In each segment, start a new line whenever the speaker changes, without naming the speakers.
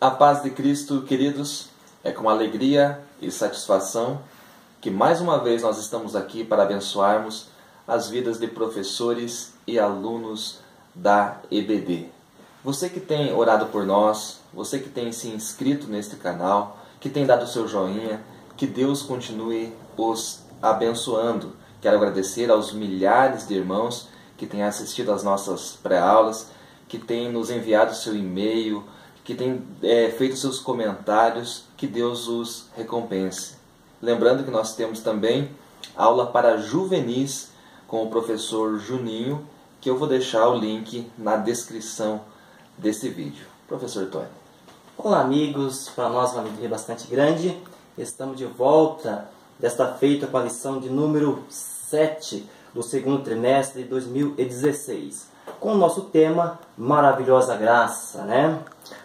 A paz de Cristo, queridos, é com alegria e satisfação que mais uma vez nós estamos aqui para abençoarmos as vidas de professores e alunos da EBD. Você que tem orado por nós, você que tem se inscrito neste canal, que tem dado seu joinha, que Deus continue os abençoando. Quero agradecer aos milhares de irmãos que têm assistido às nossas pré-aulas, que têm nos enviado seu e-mail, que têm feito seus comentários. Que Deus os recompense. Lembrando que nós temos também aula para juvenis com o professor Juninho, que eu vou deixar o link na descrição desse vídeo. Professor Tony.
Olá amigos, para nós uma alegria bastante grande. Estamos de volta, desta feita com a lição de número 7 do segundo trimestre de 2016. Com o nosso tema, Maravilhosa Graça, né?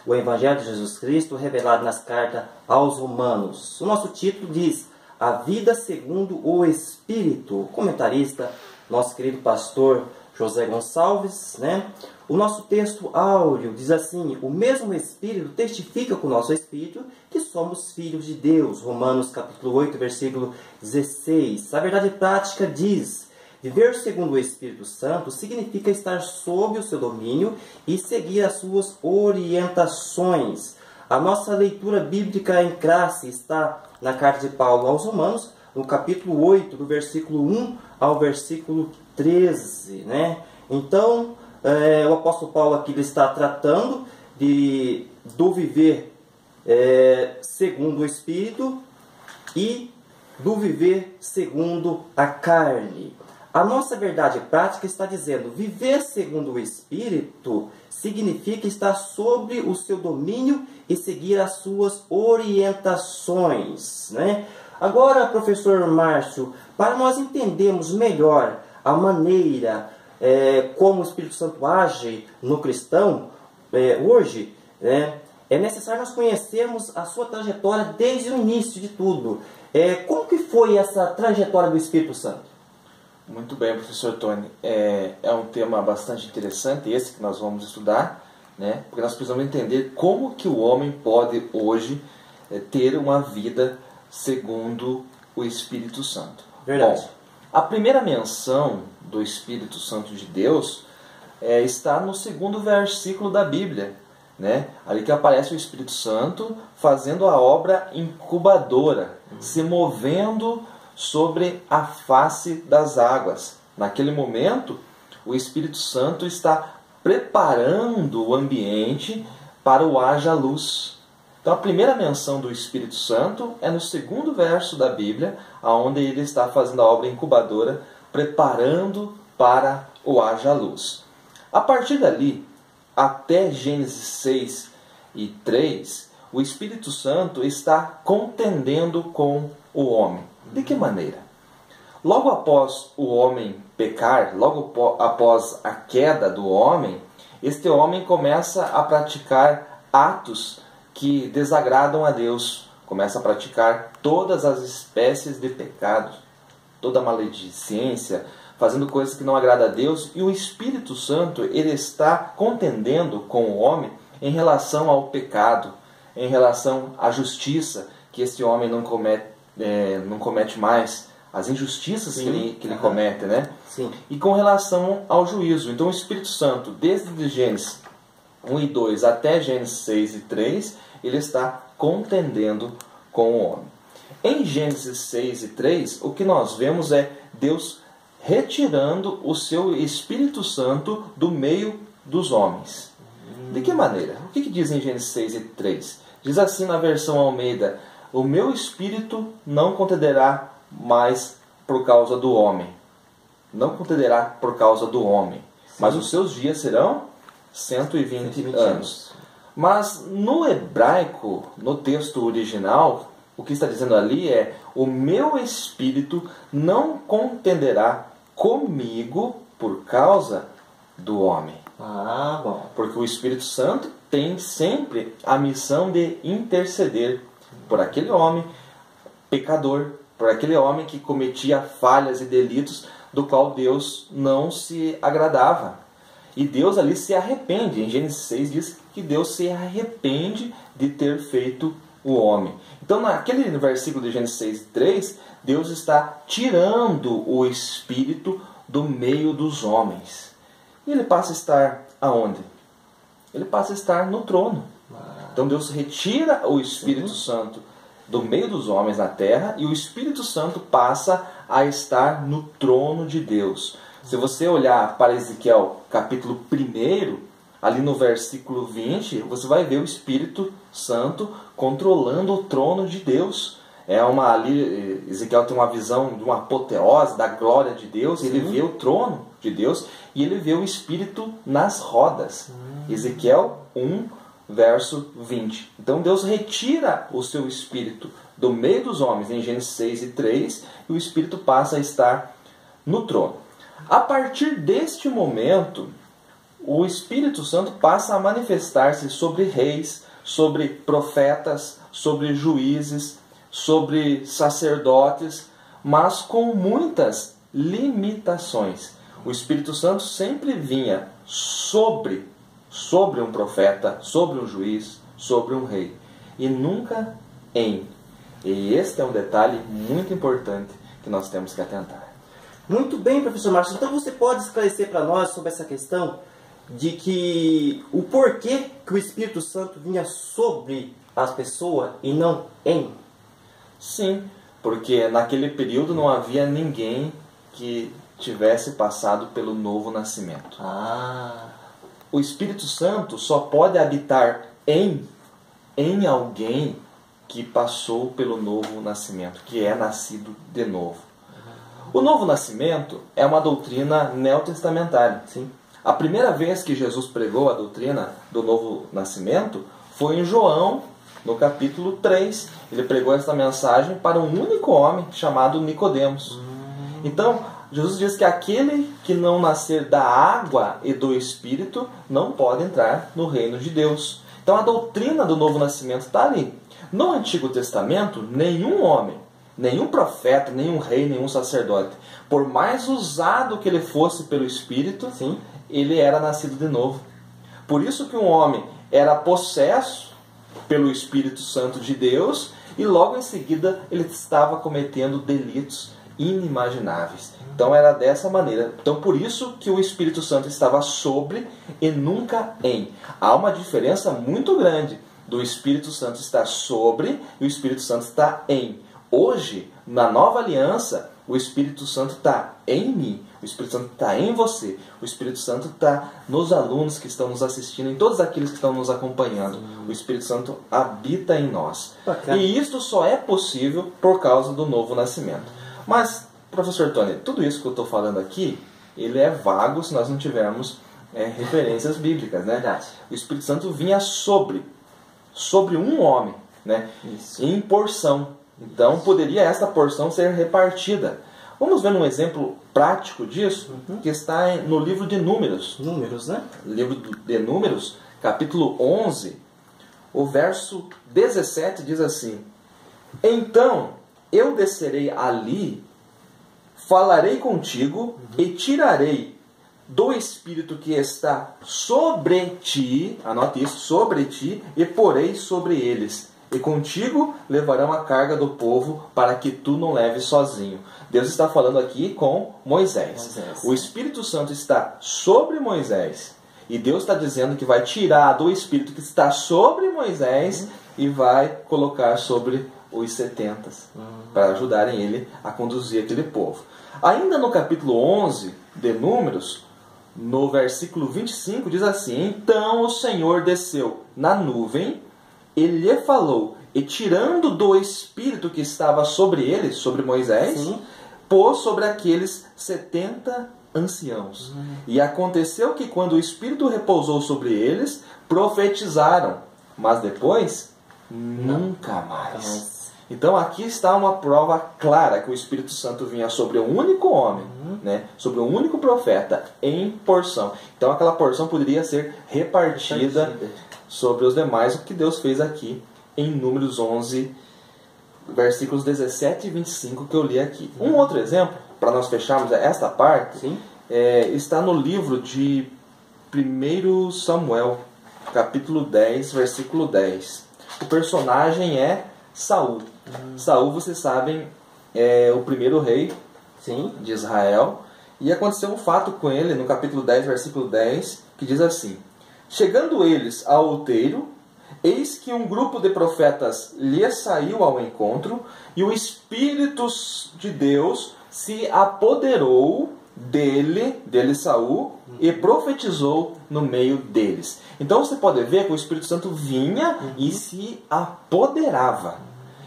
O Evangelho de Jesus Cristo revelado nas cartas aos Romanos. O nosso título diz, A Vida Segundo o Espírito. O comentarista, nosso querido pastor José Gonçalves, né? O nosso texto áureo diz assim, o mesmo Espírito testifica com o nosso Espírito que somos filhos de Deus. Romanos capítulo 8, versículo 16. A verdade prática diz, viver segundo o Espírito Santo significa estar sob o seu domínio e seguir as suas orientações. A nossa leitura bíblica em classe está na carta de Paulo aos Romanos, no capítulo 8, do versículo 1 ao versículo 13. Né? Então, o apóstolo Paulo aqui está tratando do viver segundo o Espírito e do viver segundo a carne. A nossa verdade prática está dizendo, viver segundo o Espírito significa estar sobre o seu domínio e seguir as suas orientações. Né? Agora, professor Márcio, para nós entendermos melhor a maneira como o Espírito Santo age no cristão hoje, né, é necessário nós conhecermos a sua trajetória desde o início de tudo. Como que foi essa trajetória do Espírito Santo?
Muito bem, professor Tony. É um tema bastante interessante, esse que nós vamos estudar, né? Porque nós precisamos entender como que o homem pode hoje ter uma vida segundo o Espírito Santo.
Verdade.
Bom, a primeira menção do Espírito Santo de Deus está no segundo versículo da Bíblia, né? Ali que aparece o Espírito Santo fazendo a obra incubadora, se movendo sobre a face das águas. Naquele momento, o Espírito Santo está preparando o ambiente para o haja luz. Então, a primeira menção do Espírito Santo é no segundo verso da Bíblia, onde ele está fazendo a obra incubadora, preparando para o haja luz. A partir dali, até Gênesis 6 e 3, o Espírito Santo está contendendo com o homem. De que maneira? Logo após o homem pecar, logo após a queda do homem, este homem começa a praticar atos que desagradam a Deus. Começa a praticar todas as espécies de pecados, toda maledicência, fazendo coisas que não agradam a Deus. E o Espírito Santo, ele está contendendo com o homem em relação ao pecado, em relação à justiça, que este homem não comete mais, as injustiças que ele comete, né?
Sim.
E com relação ao juízo. Então o Espírito Santo, desde Gênesis 1 e 2 até Gênesis 6 e 3, ele está contendendo com o homem. Em Gênesis 6 e 3, o que nós vemos é Deus retirando o seu Espírito Santo do meio dos homens. De que maneira? O que diz em Gênesis 6 e 3? Diz assim na versão Almeida, o meu Espírito não contenderá mais por causa do homem. Não contenderá por causa do homem. Sim. Mas os seus dias serão 120 anos. Mas no hebraico, no texto original, o que está dizendo ali é, o meu Espírito não contenderá comigo por causa do homem.
Ah, bom.
Porque o Espírito Santo tem sempre a missão de interceder por aquele homem pecador, por aquele homem que cometia falhas e delitos do qual Deus não se agradava. E Deus ali se arrepende. Em Gênesis 6 diz que Deus se arrepende de ter feito o homem. Então, naquele versículo de Gênesis 6:3, Deus está tirando o espírito do meio dos homens. E ele passa a estar aonde? Ele passa a estar no trono. Então Deus retira o Espírito Santo do meio dos homens na terra e o Espírito Santo passa a estar no trono de Deus. Se você olhar para Ezequiel capítulo 1, ali no versículo 20, você vai ver o Espírito Santo controlando o trono de Deus. Ali Ezequiel tem uma visão de uma apoteose da glória de Deus. Ele vê o trono de Deus e ele vê o Espírito nas rodas. Ezequiel 1, verso 20. Então Deus retira o seu Espírito do meio dos homens em Gênesis 6:3 e o Espírito passa a estar no trono. A partir deste momento, o Espírito Santo passa a manifestar-se sobre reis, sobre profetas, sobre juízes, sobre sacerdotes, mas com muitas limitações. O Espírito Santo sempre vinha sobre um profeta, sobre um juiz, sobre um rei, e nunca em. E este é um detalhe muito importante que nós temos que atentar.
Muito bem, professor Márcio. Então você pode esclarecer para nós sobre essa questão de que o porquê que o Espírito Santo vinha sobre as pessoas e não em?
Sim, porque naquele período não havia ninguém que tivesse passado pelo novo nascimento. O Espírito Santo só pode habitar em alguém que passou pelo novo nascimento, que é nascido de novo. O novo nascimento é uma doutrina neotestamentária.
Sim.
A primeira vez que Jesus pregou a doutrina do novo nascimento foi em João, no capítulo 3. Ele pregou essa mensagem para um único homem chamado Nicodemos. Então, Jesus diz que aquele que não nascer da água e do Espírito não pode entrar no reino de Deus. Então a doutrina do novo nascimento está ali. No Antigo Testamento, nenhum homem, nenhum profeta, nenhum rei, nenhum sacerdote, por mais usado que ele fosse pelo Espírito,
Sim.
ele era nascido de novo. Por isso que um homem era possesso pelo Espírito Santo de Deus e logo em seguida ele estava cometendo delitos inimagináveis. Então era dessa maneira. Então por isso que o Espírito Santo estava sobre e nunca em. Há uma diferença muito grande do Espírito Santo estar sobre e o Espírito Santo está em. Hoje, na nova aliança, o Espírito Santo está em mim, o Espírito Santo está em você, o Espírito Santo está nos alunos que estão nos assistindo, em todos aqueles que estão nos acompanhando. O Espírito Santo habita em nós.
Bacana.
E isto só é possível por causa do novo nascimento. Mas, professor Tony, tudo isso que eu estou falando aqui, ele é vago se nós não tivermos referências bíblicas, né?
Verdade.
O Espírito Santo vinha sobre um homem, né?
Isso.
Em porção. Então poderia esta porção ser repartida. Vamos ver um exemplo prático disso, que está no livro de Números.
Números, né?
Livro de Números, capítulo 11, o verso 17 diz assim: Então eu descerei ali, falarei contigo e tirarei do Espírito que está sobre ti, anote isso, sobre ti, e porei sobre eles. E contigo levarão a carga do povo para que tu não leves sozinho. Deus está falando aqui com Moisés. O Espírito Santo está sobre Moisés. E Deus está dizendo que vai tirar do Espírito que está sobre Moisés e vai colocar sobre os 70 para ajudarem ele a conduzir aquele povo. Ainda no capítulo 11 de Números, no versículo 25, diz assim: Então o Senhor desceu na nuvem, ele lhe falou, e tirando do Espírito que estava sobre ele, sobre Moisés, pôs sobre aqueles 70 anciãos. E aconteceu que quando o Espírito repousou sobre eles, profetizaram, mas depois, nunca mais. Então aqui está uma prova clara que o Espírito Santo vinha sobre um único homem, né? Sobre um único profeta, em porção. Então aquela porção poderia ser repartida sobre os demais, o que Deus fez aqui em Números 11, versículos 17 e 25 que eu li aqui. Um outro exemplo, para nós fecharmos esta parte, está no livro de 1 Samuel, capítulo 10, versículo 10. O personagem é Saul. Saul, vocês sabem, é o primeiro rei
Sim.
de Israel. E aconteceu um fato com ele no capítulo 10, versículo 10, que diz assim: chegando eles ao outeiro, eis que um grupo de profetas lhe saiu ao encontro, e o Espírito de Deus se apoderou dele Saul, e profetizou no meio deles. Então você pode ver que o Espírito Santo vinha e se apoderava.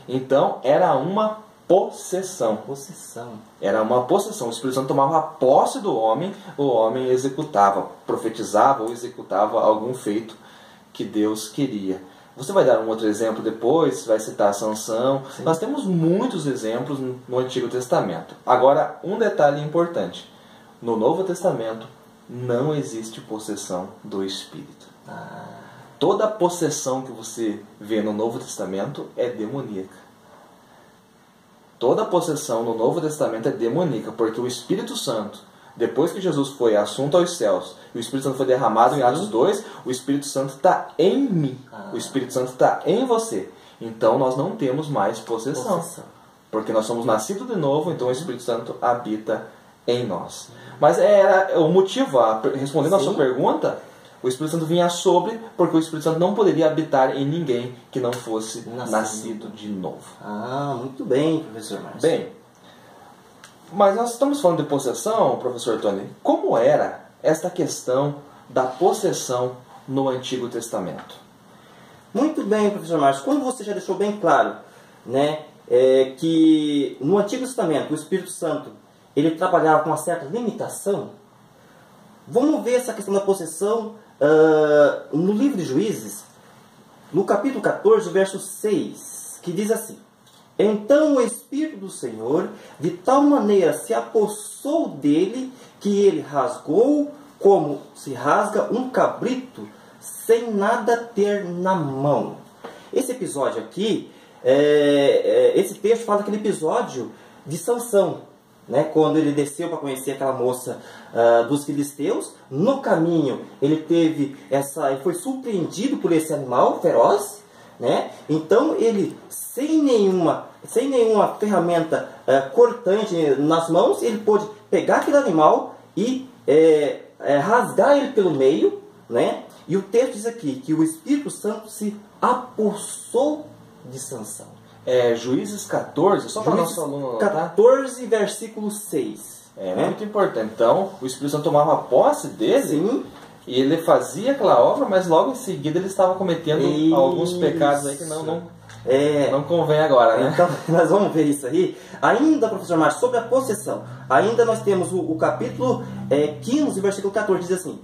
Então era uma possessão. Era uma possessão. O Espírito Santo tomava posse do homem, o homem executava, profetizava ou executava algum feito que Deus queria. Você vai dar um outro exemplo depois, vai citar Sansão.
Sim.
Nós temos muitos exemplos no Antigo Testamento. Agora, um detalhe importante. No Novo Testamento não existe possessão do Espírito. Toda possessão que você vê no Novo Testamento é demoníaca. Toda possessão no Novo Testamento é demoníaca, porque o Espírito Santo, depois que Jesus foi assunto aos céus, e o Espírito Santo foi derramado em Atos 2, o Espírito Santo está em mim. O Espírito Santo está em você. Então nós não temos mais possessão. Porque nós somos nascidos de novo, então o Espírito Santo habita em nós. Mas era o motivo, respondendo a sua pergunta, o Espírito Santo vinha sobre, porque o Espírito Santo não poderia habitar em ninguém que não fosse nascido de novo.
Muito bem, professor Márcio.
Bem, mas nós estamos falando de possessão, professor Tony. Como era esta questão da possessão no Antigo Testamento?
Muito bem, professor Márcio. Como você já deixou bem claro, né, que no Antigo Testamento o Espírito Santo ele trabalhava com uma certa limitação, vamos ver essa questão da possessão no livro de Juízes, no capítulo 14, verso 6, que diz assim: então o Espírito do Senhor de tal maneira se apossou dele que ele rasgou como se rasga um cabrito sem nada ter na mão. Esse episódio aqui, esse texto fala daquele episódio de Sansão, né, quando ele desceu para conhecer aquela moça dos filisteus. No caminho ele foi surpreendido por esse animal feroz, né? Então ele, sem nenhuma ferramenta cortante nas mãos, ele pôde pegar aquele animal e rasgar ele pelo meio, né? E o texto diz aqui que o Espírito Santo se apossou de Sansão.
Juízes 14, só para o nosso aluno anotar.
14, versículo 6.
Muito importante. Então, o Espírito Santo tomava posse dele.
Sim.
E ele fazia aquela obra, mas logo em seguida ele estava cometendo alguns pecados aí que não convém agora, né?
Então, nós vamos ver isso aí. Ainda, professor Márcio, sobre a possessão. Ainda nós temos o capítulo 15, versículo 14, diz assim: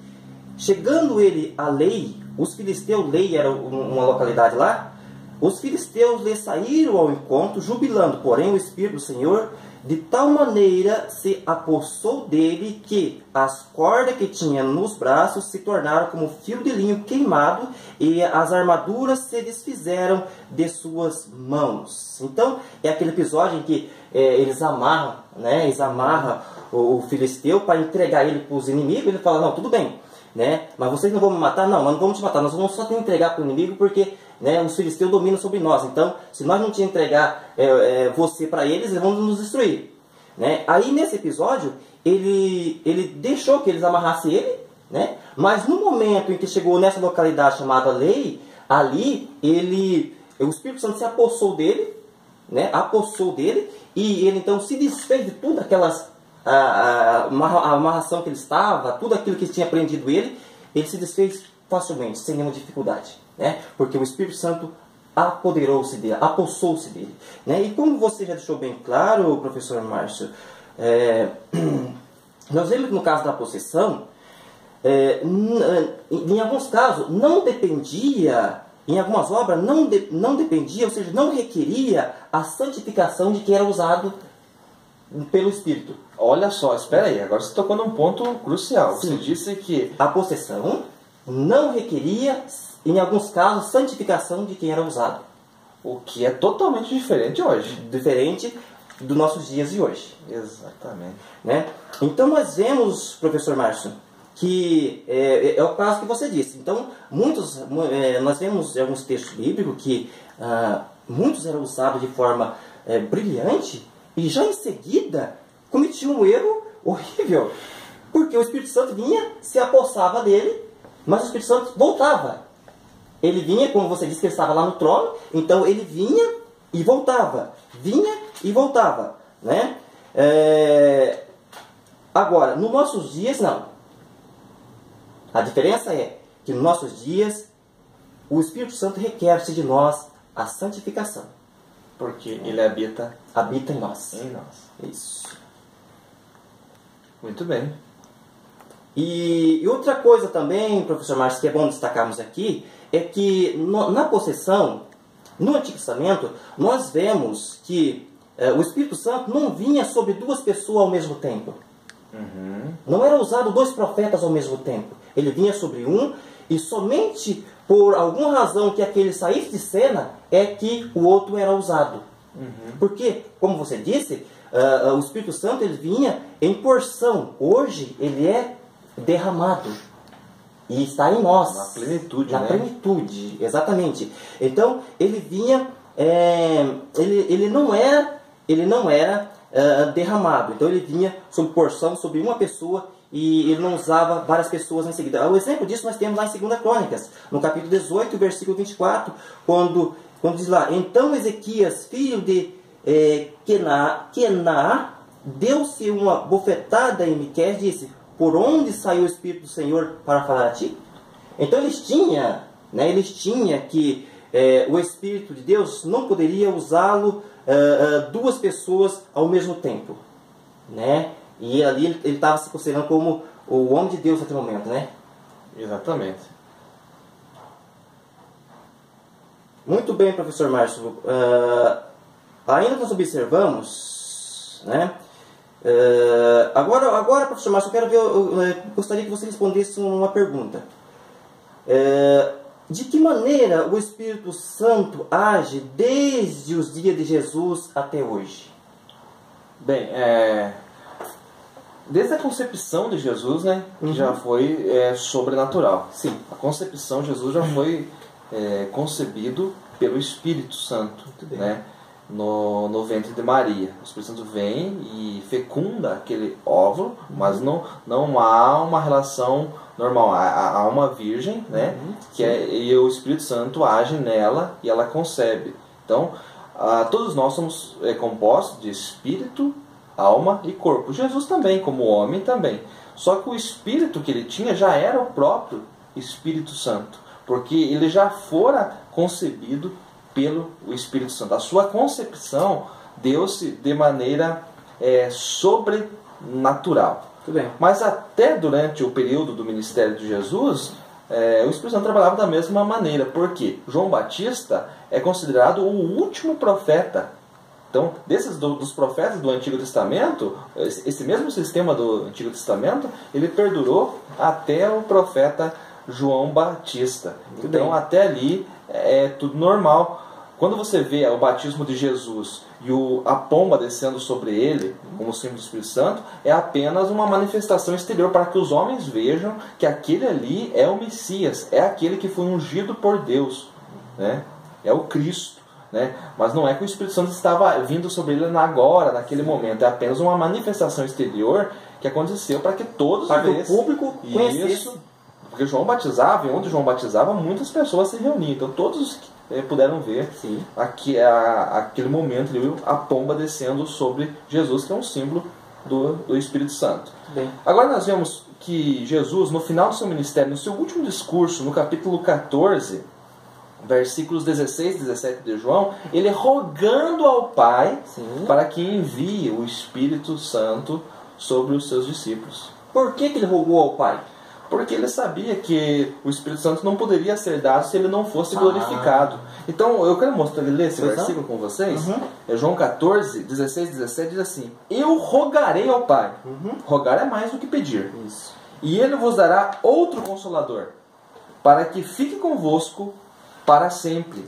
chegando ele a Lei, os filisteus, Lei era uma localidade lá, os filisteus lhe saíram ao encontro, jubilando, porém o Espírito do Senhor de tal maneira se apossou dele que as cordas que tinha nos braços se tornaram como fio de linho queimado e as armaduras se desfizeram de suas mãos. Então é aquele episódio em que eles amarram, né? Eles amarram o filisteu para entregar ele para os inimigos. Ele fala: não, tudo bem, né? Mas vocês não vão me matar? Não, nós não vamos te matar, nós vamos só te entregar para o inimigo porque, né, os filisteus dominam sobre nós. Então, se nós não te entregar você para eles vão nos destruir, né? Aí nesse episódio ele deixou que eles amarrassem ele, né? Mas no momento em que chegou nessa localidade chamada Lei, ali o Espírito Santo se apossou dele, né? Apossou dele, e ele então se desfez de tudo aquelas a amarração que ele estava, tudo aquilo que tinha prendido ele se desfez facilmente, sem nenhuma dificuldade, né? Porque o Espírito Santo apoderou-se dele, apossou-se dele, né? E como você já deixou bem claro, professor Márcio, nós vemos que no caso da possessão, em alguns casos não dependia, em algumas obras não dependia, ou seja, não requeria a santificação de quem era usado pelo Espírito.
Olha só, espera aí, agora você tocou num ponto crucial.
Sim.
Você disse que
a possessão não requeria, em alguns casos, santificação de quem era usado.
O que é totalmente diferente hoje.
Diferente dos nossos dias de hoje.
Exatamente.
Né? Então nós vemos, professor Márcio, que é o caso que você disse. Então, nós vemos em alguns textos bíblicos que muitos eram usados de forma brilhante e já em seguida cometiam um erro horrível. Porque o Espírito Santo vinha, se apossava dele, mas o Espírito Santo voltava. Ele vinha, como você disse que ele estava lá no trono, então ele vinha e voltava. Vinha e voltava. Né? Agora, nos nossos dias, não. A diferença é que nos nossos dias, o Espírito Santo requer-se de nós a santificação.
Porque ele habita
em nós.
em nós.
Isso.
Muito bem.
E outra coisa também, professor Márcio, que é bom destacarmos aqui, é que na possessão, no Antigo Testamento, nós vemos que o Espírito Santo não vinha sobre duas pessoas ao mesmo tempo. Não era usado dois profetas ao mesmo tempo. Ele vinha sobre um, e somente por alguma razão que aquele saísse de cena é que o outro era usado. Porque, como você disse, o Espírito Santo ele vinha em porção. Hoje ele é derramado e está em nós.
Na plenitude,
na
né?
plenitude, exatamente. Então ele vinha, ele não era derramado. Então ele vinha sob porção, sobre uma pessoa, e ele não usava várias pessoas em seguida. O exemplo disso nós temos lá em 2 Crônicas, no capítulo 18, versículo 24, quando diz lá: então Ezequias, filho de Kená, deu-se uma bofetada em Miqueias e disse: por onde saiu o Espírito do Senhor para falar a ti? Então eles tinham que o Espírito de Deus não poderia usá-lo duas pessoas ao mesmo tempo, né? E ali ele estava se considerando como o homem de Deus naquele momento, né?
Exatamente.
Muito bem, professor Márcio. Ainda nós observamos, né? Agora, professor Márcio, eu gostaria que você respondesse uma pergunta. De que maneira o Espírito Santo age desde os dias de Jesus até hoje?
Bem, desde a concepção de Jesus, né, que já foi sobrenatural.
Sim.
A concepção de Jesus já foi concebido pelo Espírito Santo, né, no ventre de Maria. O Espírito Santo vem e fecunda aquele óvulo, mas não há uma relação normal. Há uma virgem, né, e o Espírito Santo age nela e ela concebe. Então, todos nós somos compostos de espírito, alma e corpo. Jesus também, como homem também. Só que o espírito que ele tinha já era o próprio Espírito Santo, porque ele já fora concebido pelo Espírito Santo. A sua concepção deu-se de maneira sobrenatural.
Tudo bem.
Mas até durante o período do ministério de Jesus, o Espírito Santo trabalhava da mesma maneira. Porque João Batista é considerado o último profeta. Então, dos profetas do Antigo Testamento, esse mesmo sistema do Antigo Testamento, ele perdurou até o profeta João Batista. Então, até ali é tudo normal. Quando você vê o batismo de Jesus e a pomba descendo sobre ele, como símbolo do Espírito Santo, é apenas uma manifestação exterior para que os homens vejam que aquele ali é o Messias, é aquele que foi ungido por Deus, né? É o Cristo. Né? Mas não é que o Espírito Santo estava vindo sobre ele agora, naquele momento. É apenas uma manifestação exterior que aconteceu para que todos
para que o público conhecesse.
Isso, porque João batizava, e onde João batizava, muitas pessoas se reuniam. Então todos puderam ver aquele momento, a pomba descendo sobre Jesus, que é um símbolo do Espírito Santo.
Bem.
Agora nós vemos que Jesus, no final do seu ministério, no seu último discurso, no capítulo 14, versículos 16 e 17 de João, ele rogando ao Pai para que envie o Espírito Santo sobre os seus discípulos.
Por que ele rogou ao Pai?
Porque ele sabia que o Espírito Santo não poderia ser dado se ele não fosse glorificado. Então, eu quero ler esse versículo com vocês. É João 14, 16 e 17, diz assim: eu rogarei ao Pai. Rogar é mais do que pedir.
Isso.
E ele vos dará outro Consolador, para que fique convosco para sempre.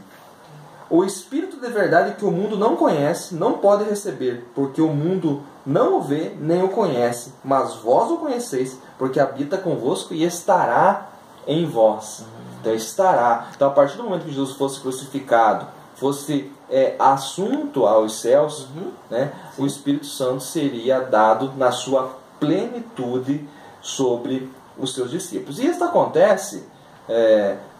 O Espírito de verdade que o mundo não conhece, não pode receber, porque o mundo não o vê, nem o conhece, mas vós o conheceis, porque habita convosco e estará em vós. Então estará. Então a partir do momento que Jesus fosse crucificado, fosse assunto aos céus, né, o Espírito Santo seria dado na sua plenitude sobre os seus discípulos. E isso acontece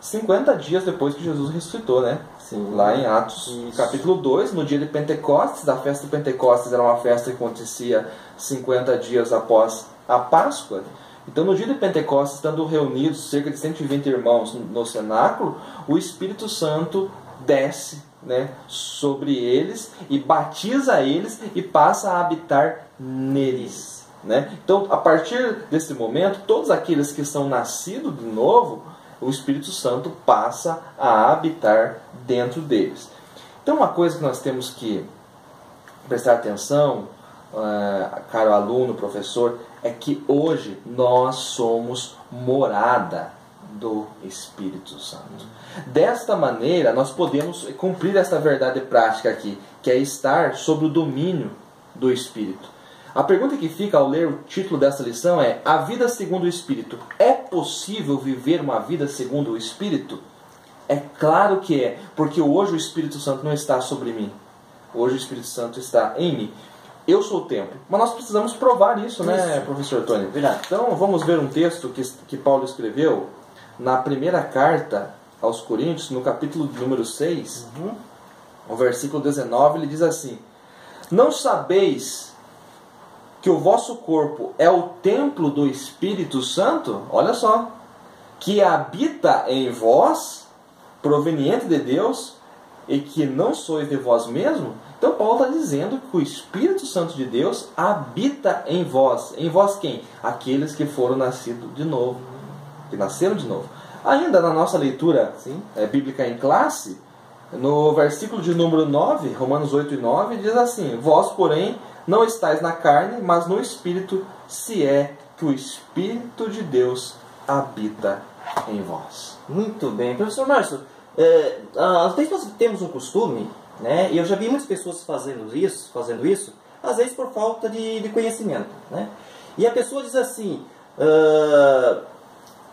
50 dias depois que Jesus ressuscitou, né?
Sim.
Lá em Atos, capítulo 2, no dia de Pentecostes. A festa de Pentecostes era uma festa que acontecia 50 dias após a Páscoa. Então, no dia de Pentecostes, estando reunidos cerca de 120 irmãos no cenáculo, o Espírito Santo desce, né, sobre eles e batiza eles e passa a habitar neles, né? Então, a partir desse momento, todos aqueles que são nascidos de novo, o Espírito Santo passa a habitar dentro deles. Então, uma coisa que nós temos que prestar atenção, caro aluno, professor, é que hoje nós somos morada do Espírito Santo. Desta maneira, nós podemos cumprir esta verdade prática aqui, que é estar sob o domínio do Espírito. A pergunta que fica ao ler o título dessa lição é: a vida segundo o Espírito. É possível viver uma vida segundo o Espírito? É claro que é, porque hoje o Espírito Santo não está sobre mim. Hoje o Espírito Santo está em mim. Eu sou o templo. Mas nós precisamos provar isso, né, professor Tony?
Verdade.
Então vamos ver um texto que Paulo escreveu na primeira carta aos Coríntios, no capítulo número 6, no versículo 19, ele diz assim: não sabeis que o vosso corpo é o templo do Espírito Santo? Olha só. Que habita em vós, proveniente de Deus, e que não sois de vós mesmo? Então Paulo está dizendo que o Espírito Santo de Deus habita em vós. Em vós quem? Aqueles que foram nascidos de novo. Que nasceram de novo. Ainda na nossa leitura bíblica em classe, no versículo de número 9, Romanos 8 e 9, diz assim: vós, porém, não estáis na carne, mas no Espírito, se é que o Espírito de Deus habita em vós.
Muito bem. Professor Márcio, nós temos um costume, né, e eu já vi muitas pessoas fazendo isso, às vezes por falta de conhecimento, né? E a pessoa diz assim: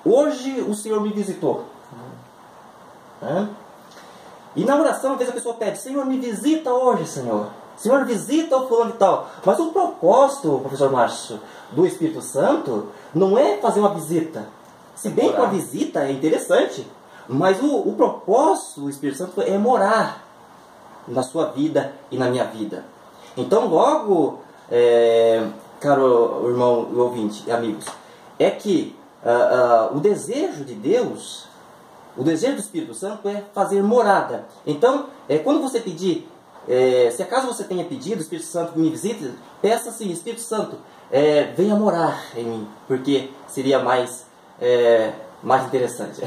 hoje o Senhor me visitou. E na oração, às vezes a pessoa pede: Senhor, me visita hoje, Senhor. Senhor, visita o fulano e tal. Mas o propósito, professor Márcio, do Espírito Santo não é fazer uma visita. Se bem que uma visita é interessante, mas o propósito do Espírito Santo é morar na sua vida e na minha vida. Então, logo, caro irmão e ouvinte e amigos, é que o desejo de Deus, o desejo do Espírito Santo é fazer morada. Então, quando você pedir, se acaso você tenha pedido, o Espírito Santo me visite, peça assim: Espírito Santo, venha morar em mim, porque seria mais interessante.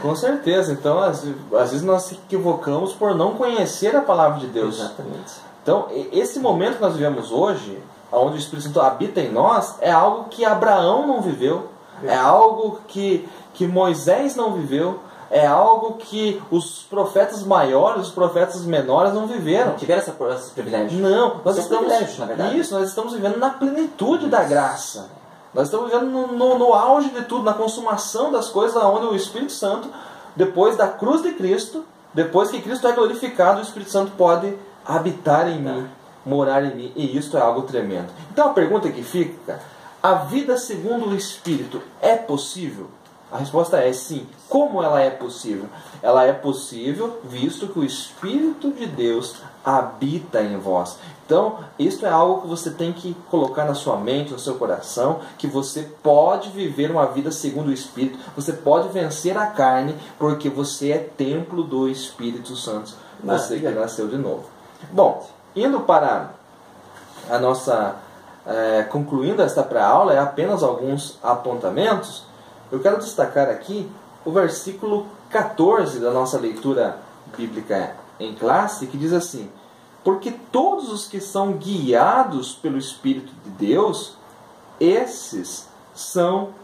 Com certeza. Então, às vezes nós se equivocamos por não conhecer a palavra de Deus.
Exatamente.
Então, esse momento que nós vivemos hoje, onde o Espírito Santo habita em nós, é algo que Abraão não viveu, é algo que Moisés não viveu, é algo que os profetas maiores, os profetas menores não viveram.
Não tiveram esse privilégio.
Não, nós
estamos, na verdade.
Isso, nós estamos vivendo na plenitude da graça. Nós estamos vivendo no auge de tudo, na consumação das coisas, onde o Espírito Santo, depois da cruz de Cristo, depois que Cristo é glorificado, o Espírito Santo pode habitar em mim, morar em mim, e isso é algo tremendo. Então a pergunta que fica: a vida segundo o Espírito é possível? A resposta é sim. Como ela é possível? Ela é possível visto que o Espírito de Deus habita em vós. Então, isso é algo que você tem que colocar na sua mente, no seu coração, que você pode viver uma vida segundo o Espírito, você pode vencer a carne, porque você é templo do Espírito Santo, você que nasceu de novo. Bom, indo para a nossa... concluindo esta pré-aula, apenas alguns apontamentos. Eu quero destacar aqui o versículo 14 da nossa leitura bíblica em classe, que diz assim: porque todos os que são guiados pelo Espírito de Deus, esses são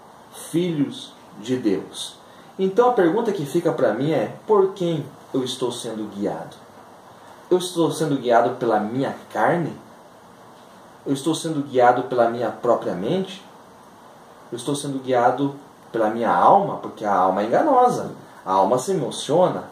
filhos de Deus. Então a pergunta que fica para mim é: por quem eu estou sendo guiado? Eu estou sendo guiado pela minha carne? Eu estou sendo guiado pela minha própria mente? Eu estou sendo guiado pela minha alma? Porque a alma é enganosa. A alma se emociona,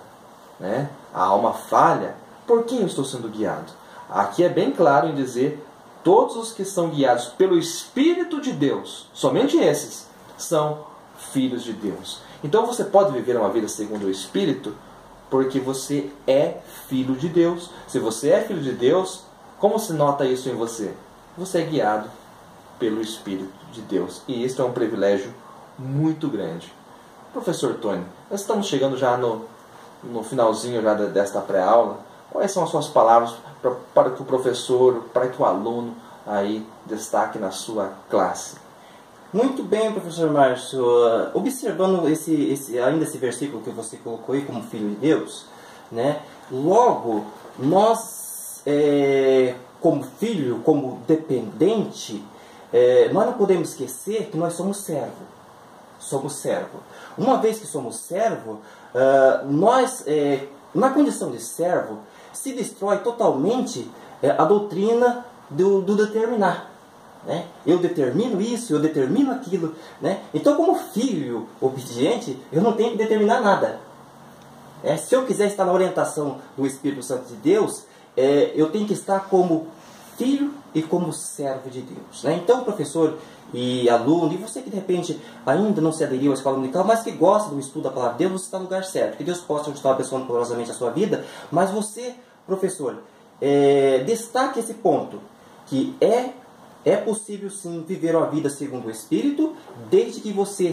né? A alma falha. Por quem eu estou sendo guiado? Aqui é bem claro em dizer: todos os que são guiados pelo Espírito de Deus, somente esses, são filhos de Deus. Então você pode viver uma vida segundo o Espírito, porque você é filho de Deus. Se você é filho de Deus, como se nota isso em você? Você é guiado pelo Espírito de Deus. E isso é um privilégio muito grande. Professor Tony, nós estamos chegando já no finalzinho já desta pré-aula. Quais são as suas palavras para que o professor, para que o aluno aí destaque na sua classe?
Muito bem, professor Márcio. Observando ainda esse versículo que você colocou aí como filho de Deus, né? Logo, nós, como filho, como dependente, nós não podemos esquecer que nós somos servo. Somos servo. Uma vez que somos servo, nós, na condição de servo, se destrói totalmente a doutrina do determinar. Né? Eu determino isso, eu determino aquilo. Né? Então, como filho obediente, eu não tenho que determinar nada. Se eu quiser estar na orientação do Espírito Santo de Deus, eu tenho que estar como filho e como servo de Deus. Né? Então, professor e aluno, e você que de repente ainda não se aderiu à escola dominical, mas que gosta do estudo da palavra de Deus, você está no lugar certo. Que Deus possa estar abençoando poderosamente a sua vida, mas você, professor, destaque esse ponto, que é possível sim viver uma vida segundo o Espírito, desde que você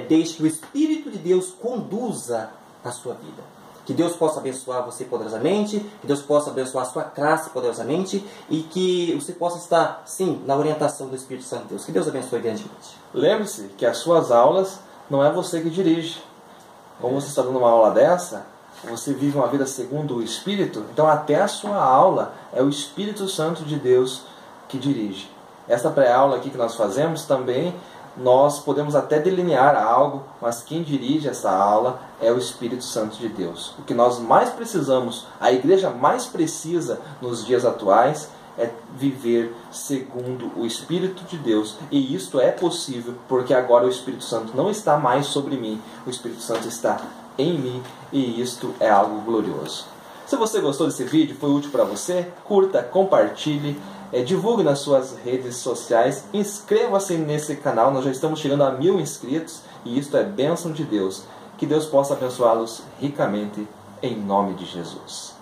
desde que o Espírito de Deus conduza a sua vida. Que Deus possa abençoar você poderosamente, que Deus possa abençoar a sua classe poderosamente e que você possa estar, sim, na orientação do Espírito Santo de Deus. Que Deus abençoe grandemente.
Lembre-se que as suas aulas não é você que dirige. Como você está dando uma aula dessa, você vive uma vida segundo o Espírito, então até a sua aula é o Espírito Santo de Deus que dirige. Esta pré-aula aqui que nós fazemos também, nós podemos até delinear algo, mas quem dirige essa aula é o Espírito Santo de Deus. O que nós mais precisamos, a igreja mais precisa nos dias atuais, é viver segundo o Espírito de Deus. E isto é possível porque agora o Espírito Santo não está mais sobre mim, o Espírito Santo está em mim, e isto é algo glorioso. Se você gostou desse vídeo, foi útil para você, curta, compartilhe, divulgue nas suas redes sociais, inscreva-se nesse canal, nós já estamos chegando a 1000 inscritos e isto é bênção de Deus. Que Deus possa abençoá-los ricamente em nome de Jesus.